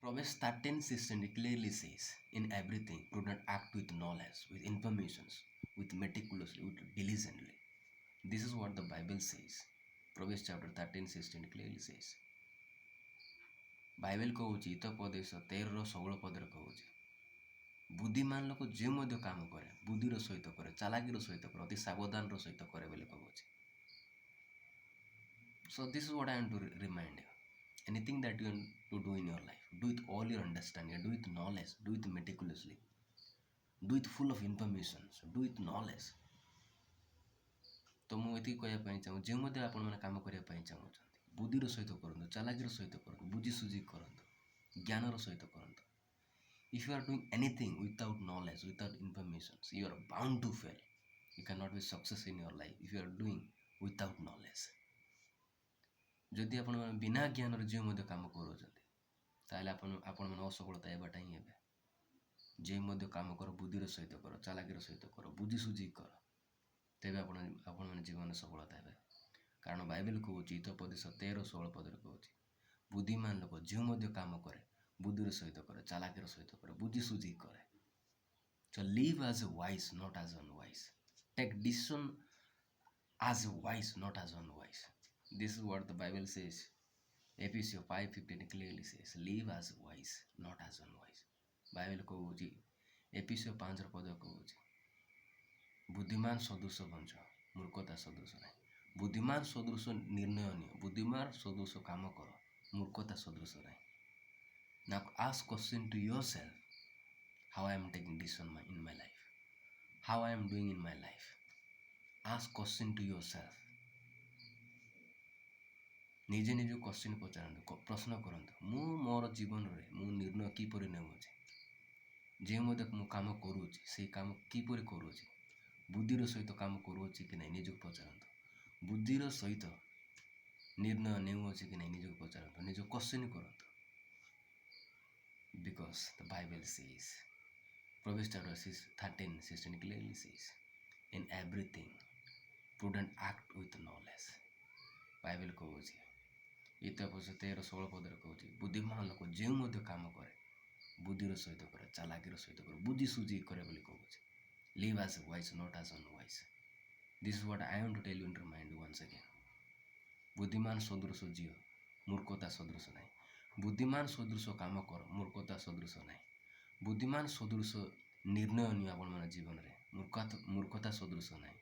Proverbs 13:16 clearly says, "In everything, do not act with knowledge, with informations, with meticulously, with diligently." This is what the Bible says. Proverbs chapter 13:16 clearly says. Bible କହୁଛି ହିତୋପଦେଶ 13:16 କହୁଛି, ବୁଦ୍ଧିମାନ ଲୋକ ଯେଉଁ ମଧ୍ୟ କାମ କରେ ବୁଦ୍ଧିର ସହିତ କରେ, ଚାଲାକିର ସହିତ କରେ, ଅତି ସାବଧାନର ସହିତ କରେ ବୋଲି କହୁଛି। So this is what I want to remind you. Anything that you want to do in your life, do it all your understanding, do it knowledge, do it meticulously, do it full of information, do it knowledge. ତ ମୁଁ ଏତିକି କହିବା ପାଇଁ ଚାହୁଁ, ଯେଉଁ ମଧ୍ୟ ଆପଣମାନେ କାମ କରିବା ପାଇଁ ଚାହୁଁଛନ୍ତି ବୁଦ୍ଧିର ସହିତ କରନ୍ତୁ, ଚାଲାକିର ସହିତ କରନ୍ତୁ, ବୁଝି ସୁଝି କରନ୍ତୁ, ଜ୍ଞାନର ସହିତ କରନ୍ତୁ। If you are doing anything without knowledge, without information, you are bound to fail. You cannot be success in your life if you are doing without knowledge. ଯଦି ଆପଣମାନେ ବିନା ଜ୍ଞାନରେ ଯେଉଁ ମଧ୍ୟ କାମ କରୁଛନ୍ତି ତାହେଲେ ଆପଣମାନେ ଅସଫଳତା ହେବାଟା ହିଁ ହେବେ। ଯେଉଁ ମଧ୍ୟ କାମ କର ବୁଦ୍ଧିର ସହିତ କର, ଚାଲାକିର ସହିତ କର, ବୁଝି ସୁଝି କର, ତେବେ ଆପଣମାନେ ଜୀବନରେ ସଫଳତା ହେବେ। କାରଣ ବାଇବେଲ କହୁଛି, ହିତୋପଦେଶ 13:16 କହୁଛି, ବୁଦ୍ଧିମାନ ଲୋକ ଯେଉଁ ମଧ୍ୟ କାମ କରେ ବୁଦ୍ଧିର ସହିତ କରେ, ଚାଲାକିର ସହିତ କରେ, ବୁଝି ସୁଝି କରେ। So live as a wise, not as unwise. Take decision as a wise, not as unwise. This is what the Bible says. Ephesians 5:15 clearly says, live as wise, not as unwise. Bible କହୁଛି, ଏଫେସିୟ 5 କହୁଛି, ବୁଦ୍ଧିମାନ ସଦୃଶ ବଞ୍ଚ, ମୂର୍ଖତା ସଦୃଶ ନାହିଁ। ବୁଦ୍ଧିମାନ ସଦୃଶ ନିର୍ଣ୍ଣୟ ନିଅ, ବୁଦ୍ଧିମାନ ସଦୃଶ କାମ କର, ମୂର୍ଖତା ସଦୃଶ ନାହିଁ। Now ask question to yourself, how I am taking decision in my life, how I am doing in my life. Ask question to yourself. ନିଜେ ନିଜକୁ କ୍ୱେଶ୍ଚିନ୍ ପଚାରନ୍ତୁ, ପ୍ରଶ୍ନ କରନ୍ତୁ, ମୁଁ ମୋର ଜୀବନରେ ମୁଁ ନିର୍ଣ୍ଣୟ କିପରି ନେଉଅଛି, ଯେଉଁ ମଧ୍ୟ ମୁଁ କାମ କରୁଅଛି ସେଇ କାମ କିପରି କରୁଅଛି, ବୁଦ୍ଧିର ସହିତ କାମ କରୁଅଛି କି ନାହିଁ ନିଜକୁ ପଚାରନ୍ତୁ। ବୁଦ୍ଧିର ସହିତ ନିର୍ଣ୍ଣୟ ନେଉଅଛି କି ନାହିଁ ନିଜକୁ ପଚାରନ୍ତୁ, ନିଜକୁ କ୍ୱେଶ୍ଚିନ୍ କରନ୍ତୁ। Because the Bible says, Proverbs chapter 13:16 clearly says, in everything prudent act with knowledge. Bible କହୁଛି, ହିତୋପଦେଶ 13:16 କହୁଛି, ବୁଦ୍ଧିମାନ ଲୋକ ଯେଉଁ ମଧ୍ୟ କାମ କରେ ବୁଦ୍ଧିର ସହିତ କରେ, ଚାଲାକିର ସହିତ କରେ, ବୁଝି ସୁଝି କରେ ବୋଲି କହୁଛି। Live as wise, not as unwise. This is what I want to tell you and remind you once again. ବୁଦ୍ଧିମାନ ସଦୃଶ ଝିଅ, ମୂର୍ଖତା ସଦୃଶ ନାହିଁ। ବୁଦ୍ଧିମାନ ସଦୃଶ କାମ କର, ମୂର୍ଖତା ସଦୃଶ ନାହିଁ। ବୁଦ୍ଧିମାନ ସଦୃଶ ନିର୍ଣ୍ଣୟ ନିଅ ଆପଣମାନଙ୍କ ଜୀବନରେ, ମୂର୍ଖତା ସଦୃଶ ନାହିଁ।